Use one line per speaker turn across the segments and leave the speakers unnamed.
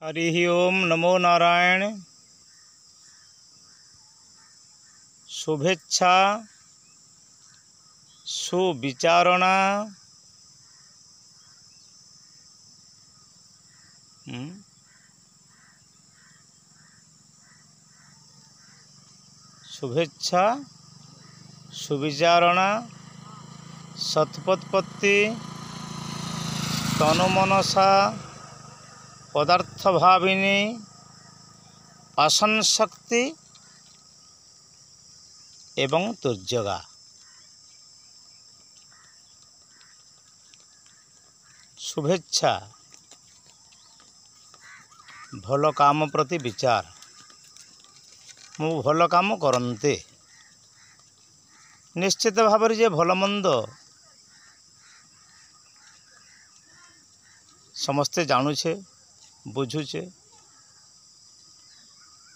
हरि ओम नमो नारायण। शुभेच्छा सुविचारणा शुभेच्छा सुविचारणा सत्पत्पत्ति तनुमनसा पदार्थ भाविनी आसनशक्ति एवं दुर्जगा। शुभेच्छा भल काम प्रति विचार मु भल काम करते निश्चित भाव जे भल मंद समस्ते जानुछे बुझुचे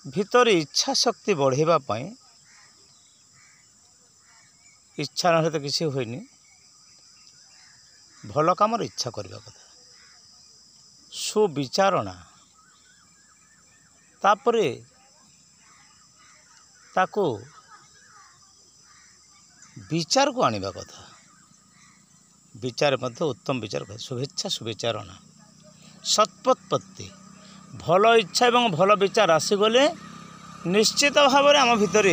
भीतर इच्छा शक्ति बढ़ेवा पाई इच्छा ना तो किसी हुएनी भल काम इच्छा करने कथा सुविचारणा तापरे ताको विचार को आनिबा कथा विचार मध्य उत्तम विचार कथा। शुभेच्छा सुविचारणा सत्पत्पत्ति भल इच्छा एवं भल विचार आसीगले निश्चित भाव में आम भितर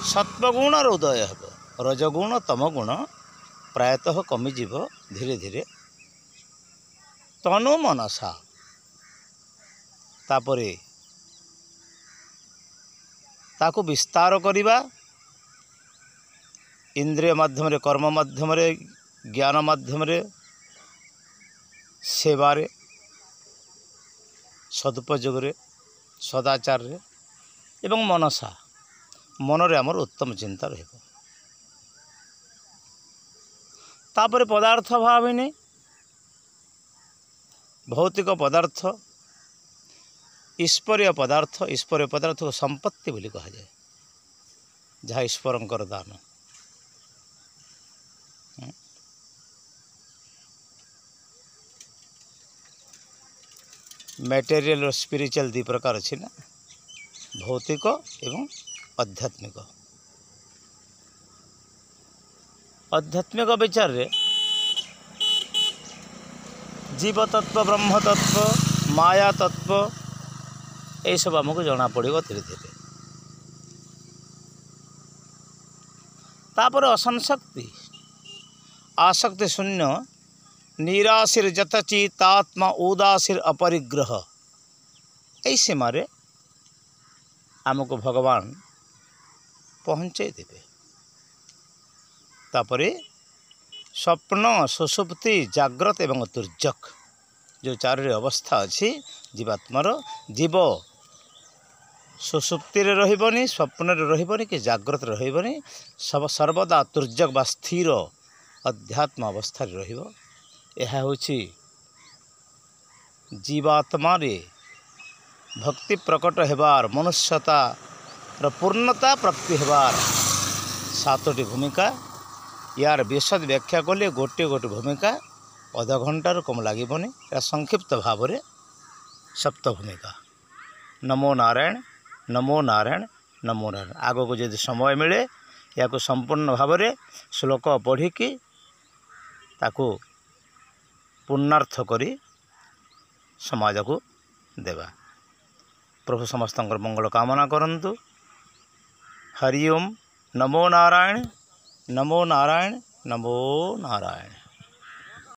सत्वगुण उदय हे रजगुण तमगुण प्रायतः कमिजीव धीरे धीरे तनु मनसा तापरे ताको विस्तार करिबा इंद्रिय माध्यम रे कर्म माध्यम रे ज्ञान माध्यम रे सेवारे सदुपयोग रे सदाचार रे एवं मनसा मन रे आमर उत्तम चिंता रहिबो। तापरे पदार्थ भाविनी भौतिक पदार्थ ईश्वरीय पदार्थ को संपत्ति बोली कहा जाए जहाँ ईश्वरंकर दान। मटेरियल और स्पिरिचुअल दी प्रकार अच्छी ना भौतिक एवं आध्यात्मिक। आध्यात्मिक विचार रे जीव तत्व ब्रह्म तत्व माया तत्व ये सब आमको जना पड़ो धीरे धीरे। तापर असंशक्ति आसक्ति शून्य निराशिर जतचितात्मा उदासीर अपरिग्रह ऐसे मारे आमको भगवान पहुँचे देवे। तापरे स्वप्न सुषुप्ति जाग्रत एवं दुर्जग जो चारि अवस्था अच्छी जीवात्मार जीव सुषुप्ति रहिबनी स्वप्न रहिबनी कि जाग्रत रहिबनी सब सर्वदा दुर्जग बा स्थिर अध्यात्म अवस्था रहिबो। यह होछि जीवात्मा रे भक्ति प्रकट हेबार मनुष्यता पूर्णता प्राप्ति हेबार सातोटी भूमिका यार विशद व्याख्या कले गोटे गोटे भूमिका अध घंटार कम लगभग संक्षिप्त भाव में सप्त भूमिका। नमो नारायण नमो नारायण नमो नारायण। आग को यदि समय मिले या संपूर्ण भाव में श्लोक पढ़ी ताको पुण्यार्थ करी समाज को देवा। प्रभु समस्त मंगल कामना करंतु। हरि ओम नमो नारायण नमो नारायण नमो नारायण।